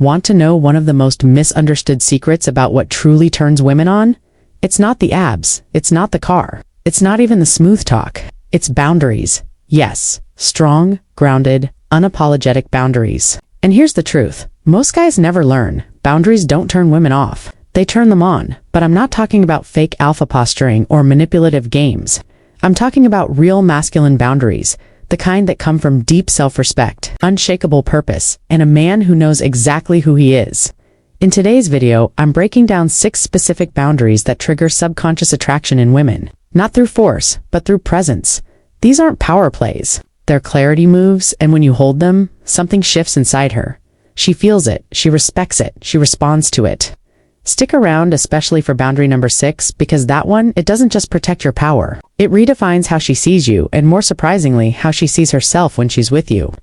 Want to know one of the most misunderstood secrets about what truly turns women on? It's not the abs, it's not the car, it's not even the smooth talk, it's boundaries. Yes, strong, grounded, unapologetic boundaries. And here's the truth, most guys never learn. Boundaries don't turn women off, they turn them on. But I'm not talking about fake alpha posturing or manipulative games. I'm talking about real masculine boundaries, the kind that come from deep self-respect, unshakable purpose, and a man who knows exactly who he is. In today's video, I'm breaking down 6 specific boundaries that trigger subconscious attraction in women, not through force, but through presence. These aren't power plays. They're clarity moves, and when you hold them, something shifts inside her. She feels it, she respects it, she responds to it. Stick around, especially for boundary number 6, because that one, it doesn't just protect your power. It redefines how she sees you, and more surprisingly, how she sees herself when she's with you.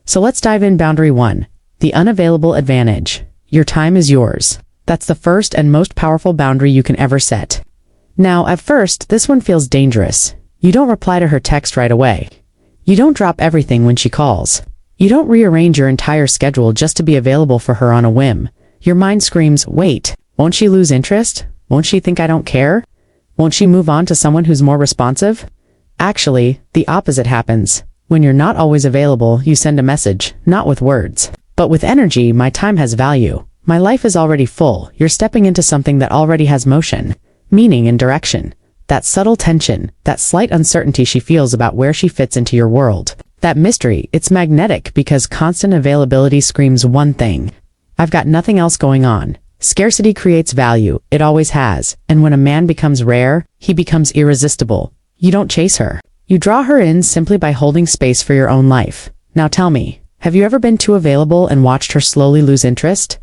So let's dive in. Boundary 1. The unavailable advantage. Your time is yours. That's the first and most powerful boundary you can ever set. Now, at first, this one feels dangerous. You don't reply to her text right away. You don't drop everything when she calls. You don't rearrange your entire schedule just to be available for her on a whim. Your mind screams, wait, won't she lose interest? Won't she think I don't care? Won't she move on to someone who's more responsive? Actually, the opposite happens. When you're not always available, you send a message, not with words, but with energy. My time has value. My life is already full. You're stepping into something that already has motion, meaning, and direction. That subtle tension, that slight uncertainty she feels about where she fits into your world. That mystery, it's magnetic because constant availability screams one thing. I've got nothing else going on. Scarcity creates value, it always has, and when a man becomes rare, he becomes irresistible. You don't chase her. You draw her in simply by holding space for your own life. Now tell me, have you ever been too available and watched her slowly lose interest?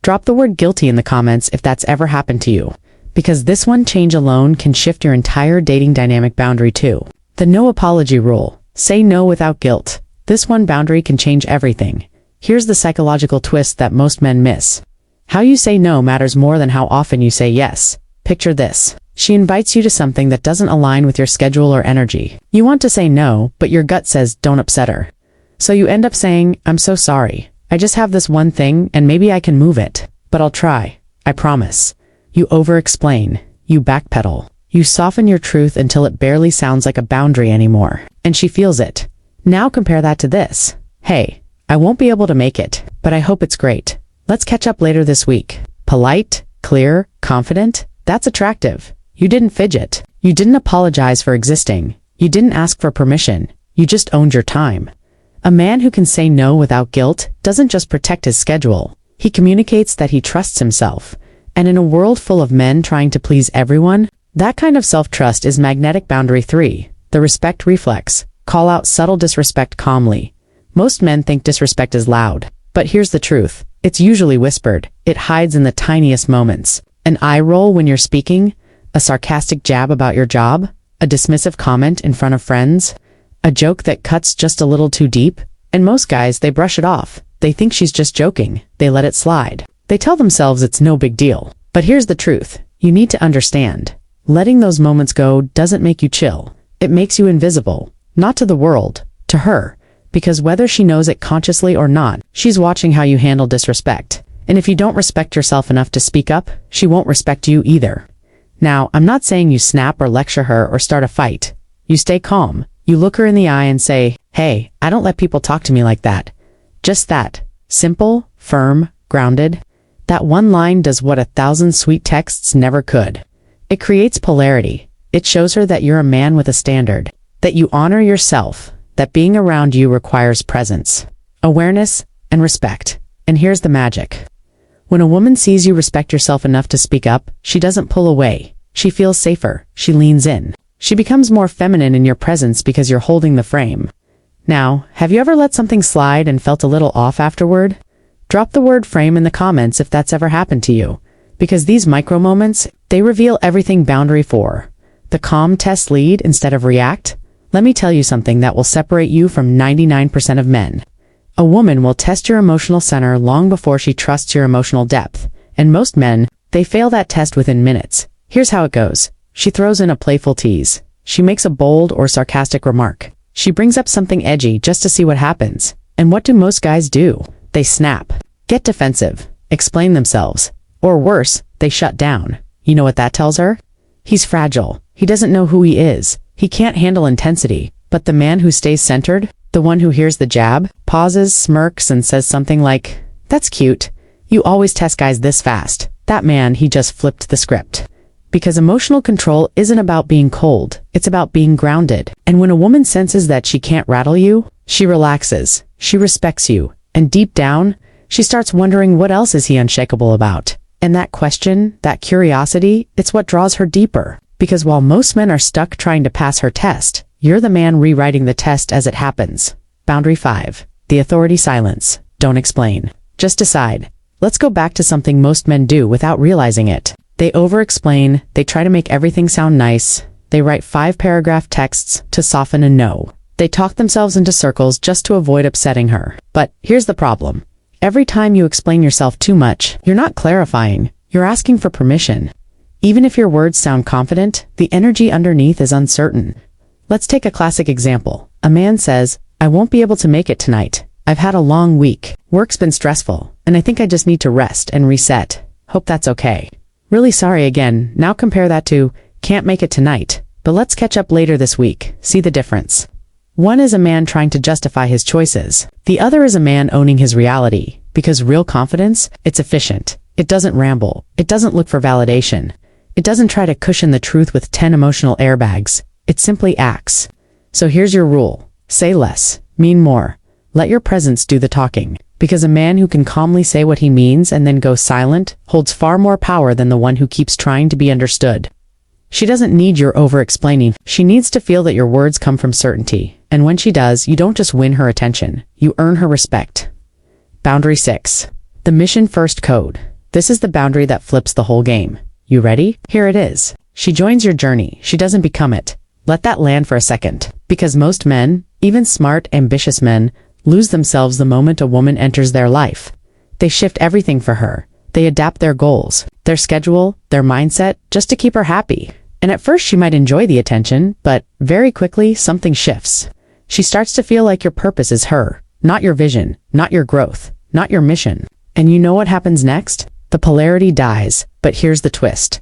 Drop the word guilty in the comments if that's ever happened to you, because this one change alone can shift your entire dating dynamic. Boundary 2. The no apology rule. Say no without guilt. This one boundary can change everything. Here's the psychological twist that most men miss. How you say no matters more than how often you say yes. Picture this. She invites you to something that doesn't align with your schedule or energy. You want to say no, but your gut says don't upset her. So you end up saying, I'm so sorry. I just have this one thing and maybe I can move it. But I'll try. I promise. You over-explain. You backpedal. You soften your truth until it barely sounds like a boundary anymore. And she feels it. Now compare that to this. Hey, I won't be able to make it, but I hope it's great. Let's catch up later this week. Polite, clear, confident. That's attractive. You didn't fidget. You didn't apologize for existing. You didn't ask for permission. You just owned your time. A man who can say no without guilt doesn't just protect his schedule. He communicates that he trusts himself. And in a world full of men trying to please everyone, that kind of self-trust is magnetic. Boundary 3. The respect reflex. Call out subtle disrespect calmly. Most men think disrespect is loud. But here's the truth. It's usually whispered. It hides in the tiniest moments. An eye roll when you're speaking, a sarcastic jab about your job, a dismissive comment in front of friends, a joke that cuts just a little too deep, and most guys, they brush it off. They think she's just joking. They let it slide. They tell themselves it's no big deal. But here's the truth. You need to understand. Letting those moments go doesn't make you chill. It makes you invisible. Not to the world, to her. Because whether she knows it consciously or not, she's watching how you handle disrespect. And if you don't respect yourself enough to speak up, she won't respect you either. Now, I'm not saying you snap or lecture her or start a fight. You stay calm. You look her in the eye and say, hey, I don't let people talk to me like that. Just that. Simple, firm, grounded. That one line does what 1,000 sweet texts never could. It creates polarity. It shows her that you're a man with a standard, that you honor yourself, that being around you requires presence, awareness, and respect. And here's the magic. When a woman sees you respect yourself enough to speak up, she doesn't pull away. She feels safer. She leans in. She becomes more feminine in your presence because you're holding the frame. Now, have you ever let something slide and felt a little off afterward? Drop the word frame in the comments if that's ever happened to you. Because these micro moments, they reveal everything. Boundary 4. The calm test lead instead of react. Let me tell you something that will separate you from 99% of men. A woman will test your emotional center long before she trusts your emotional depth. And most men, they fail that test within minutes. Here's how it goes. She throws in a playful tease. She makes a bold or sarcastic remark. She brings up something edgy just to see what happens. And what do most guys do? They snap. get defensive, explain themselves, or worse, they shut down. You know what that tells her? He's fragile. He doesn't know who he is. He can't handle intensity. But the man who stays centered, the one who hears the jab, pauses, smirks, and says something like, "That's cute. You always test guys this fast." That man, he just flipped the script. Because emotional control isn't about being cold, it's about being grounded. And when a woman senses that she can't rattle you, she relaxes, she respects you, and deep down, she starts wondering what else is he unshakable about. And that question, that curiosity, it's what draws her deeper. Because while most men are stuck trying to pass her test, you're the man rewriting the test as it happens. Boundary 5. The authority silence. Don't explain. Just decide. Let's go back to something most men do without realizing it. They over-explain, they try to make everything sound nice, they write 5-paragraph texts to soften a no. They talk themselves into circles just to avoid upsetting her. But here's the problem. Every time you explain yourself too much, you're not clarifying, you're asking for permission. Even if your words sound confident, the energy underneath is uncertain. Let's take a classic example. A man says, "I won't be able to make it tonight. I've had a long week. Work's been stressful, and I think I just need to rest and reset. Hope that's okay." Really sorry again. Now compare that to, "Can't make it tonight, but let's catch up later this week." See the difference? One is a man trying to justify his choices. The other is a man owning his reality. Because real confidence, it's efficient. It doesn't ramble. It doesn't look for validation. It doesn't try to cushion the truth with 10 emotional airbags. It simply acts. So here's your rule. Say less. Mean more. Let your presence do the talking. Because a man who can calmly say what he means and then go silent holds far more power than the one who keeps trying to be understood. She doesn't need your over-explaining. She needs to feel that your words come from certainty. And when she does, you don't just win her attention. You earn her respect. Boundary 6. The mission first code. This is the boundary that flips the whole game. You ready? Here it is. She joins your journey. She doesn't become it. Let that land for a second. Because most men, even smart, ambitious men, lose themselves the moment a woman enters their life. They shift everything for her. They adapt their goals, their schedule, their mindset, just to keep her happy. And at first she might enjoy the attention, but very quickly something shifts. She starts to feel like your purpose is her, not your vision, not your growth, not your mission. And you know what happens next? The polarity dies, but here's the twist.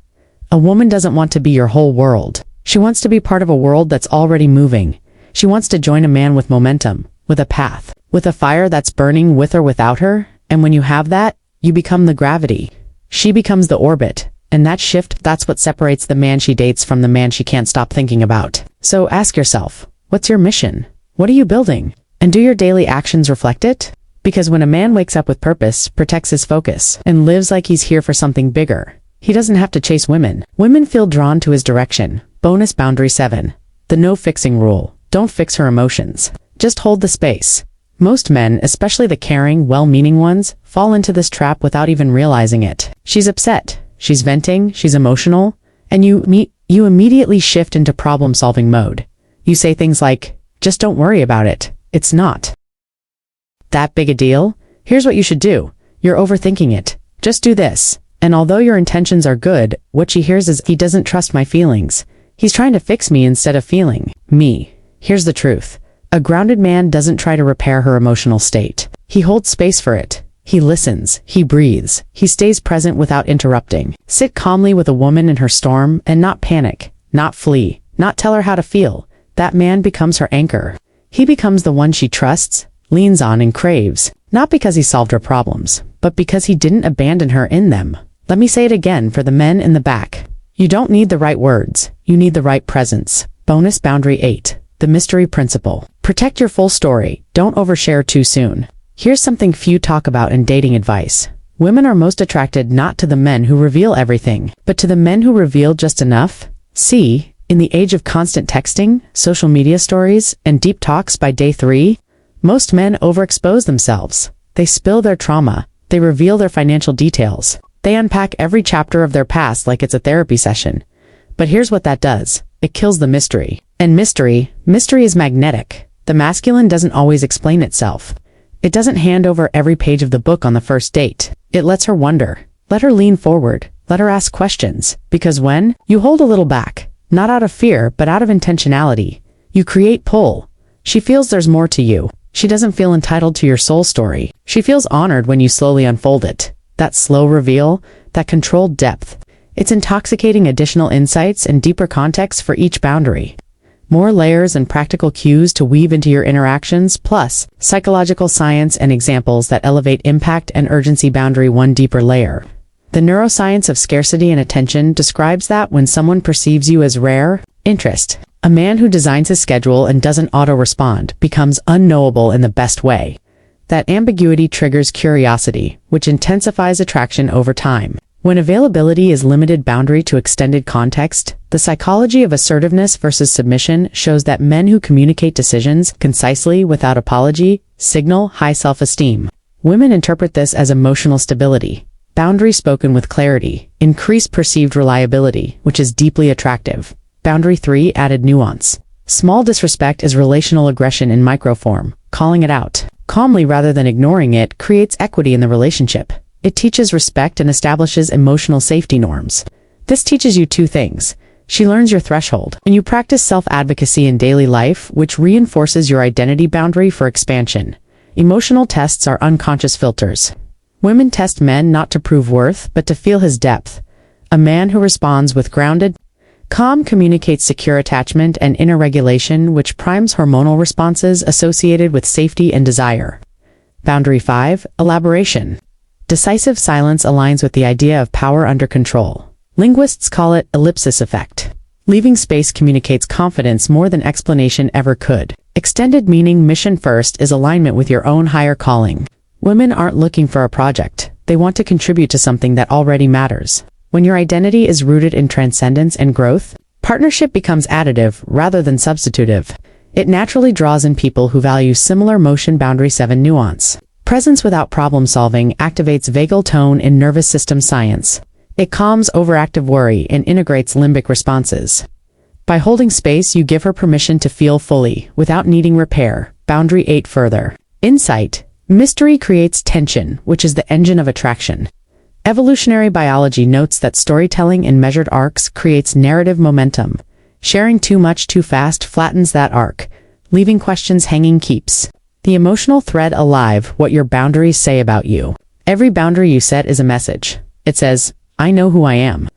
A woman doesn't want to be your whole world. She wants to be part of a world that's already moving. She wants to join a man with momentum, with a path, with a fire that's burning with or without her. And when you have that, you become the gravity. She becomes the orbit. And that shift, that's what separates the man she dates from the man she can't stop thinking about. So ask yourself, what's your mission? What are you building? And do your daily actions reflect it? Because when a man wakes up with purpose, protects his focus, and lives like he's here for something bigger, he doesn't have to chase women. Women feel drawn to his direction. Bonus boundary 7. The no fixing rule. Don't fix her emotions. Just hold the space. Most men, especially the caring, well-meaning ones, fall into this trap without even realizing it. She's upset. She's venting. She's emotional. And you immediately shift into problem-solving mode. You say things like, "Just don't worry about it. It's not that big a deal. Here's what you should do. You're overthinking it. Just do this." And although your intentions are good, what she hears is, "He doesn't trust my feelings. He's trying to fix me instead of feeling me." Here's the truth. A grounded man doesn't try to repair her emotional state. He holds space for it. He listens. He breathes. He stays present without interrupting. Sit calmly with a woman in her storm and not panic, not flee, not tell her how to feel. That man becomes her anchor. He becomes the one she trusts, leans on, and craves. Not because he solved her problems, but because he didn't abandon her in them. Let me say it again for the men in the back. You don't need the right words. You need the right presence. Bonus boundary 8. The mystery principle. Protect your full story. Don't overshare too soon. Here's something few talk about in dating advice. Women are most attracted not to the men who reveal everything, but to the men who reveal just enough. See, in the age of constant texting, social media stories, and deep talks by day 3, most men overexpose themselves. They spill their trauma. They reveal their financial details. They unpack every chapter of their past like it's a therapy session. But here's what that does. It kills the mystery. And mystery is magnetic. The masculine doesn't always explain itself. It doesn't hand over every page of the book on the first date. It lets her wonder. Let her lean forward. Let her ask questions. Because when you hold a little back, not out of fear, but out of intentionality, you create pull. She feels there's more to you. She doesn't feel entitled to your soul story. She feels honored when you slowly unfold it. That slow reveal, that controlled depth. It's intoxicating additional insights and deeper context for each boundary. More layers and practical cues to weave into your interactions, plus psychological science and examples that elevate impact and urgency boundary one deeper layer. The neuroscience of scarcity and attention describes that when someone perceives you as rare, interest. A man who designs his schedule and doesn't auto-respond becomes unknowable in the best way. That ambiguity triggers curiosity, which intensifies attraction over time. When availability is limited boundary to extended context, the psychology of assertiveness versus submission shows that men who communicate decisions concisely without apology signal high self-esteem. Women interpret this as emotional stability. Boundary spoken with clarity, increase perceived reliability, which is deeply attractive. Boundary 3, added nuance. Small disrespect is relational aggression in microform. Calling it out calmly rather than ignoring it creates equity in the relationship. It teaches respect and establishes emotional safety norms. This teaches you two things. She learns your threshold, and you practice self-advocacy in daily life, which reinforces your identity boundary for expansion. Emotional tests are unconscious filters. Women test men not to prove worth, but to feel his depth. A man who responds with grounded, calm communicates secure attachment and inner regulation, which primes hormonal responses associated with safety and desire. Boundary 5, elaboration. Decisive silence aligns with the idea of power under control. Linguists call it ellipsis effect. Leaving space communicates confidence more than explanation ever could. Extended meaning mission first is alignment with your own higher calling. Women aren't looking for a project. They want to contribute to something that already matters. When your identity is rooted in transcendence and growth, partnership becomes additive rather than substitutive. It naturally draws in people who value similar motion. Boundary 7, nuance. Presence without problem solving activates vagal tone in nervous system science. It calms overactive worry and integrates limbic responses. By holding space, you give her permission to feel fully, without needing repair. Boundary 8, further. Insight. Mystery creates tension, which is the engine of attraction. Evolutionary biology notes that storytelling in measured arcs creates narrative momentum. Sharing too much too fast flattens that arc, leaving questions hanging keeps the emotional thread alive. What your boundaries say about you. Every boundary you set is a message. It says, I know who I am.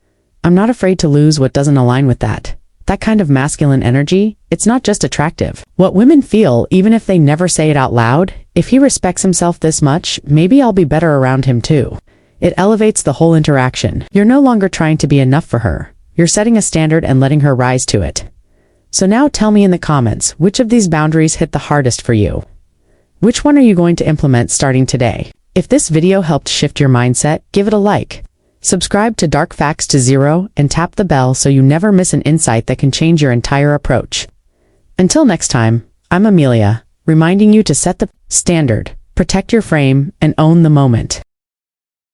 I'm not afraid to lose what doesn't align with that. That kind of masculine energy, it's not just attractive. What women feel, even if they never say it out loud, if he respects himself this much, maybe I'll be better around him too. It elevates the whole interaction. You're no longer trying to be enough for her. You're setting a standard and letting her rise to it. So now tell me in the comments, which of these boundaries hit the hardest for you? Which one are you going to implement starting today? If this video helped shift your mindset, give it a like. Subscribe to Dark Facts to Zero and tap the bell so you never miss an insight that can change your entire approach. Until next time, I'm Amelia, reminding you to set the standard, protect your frame, and own the moment.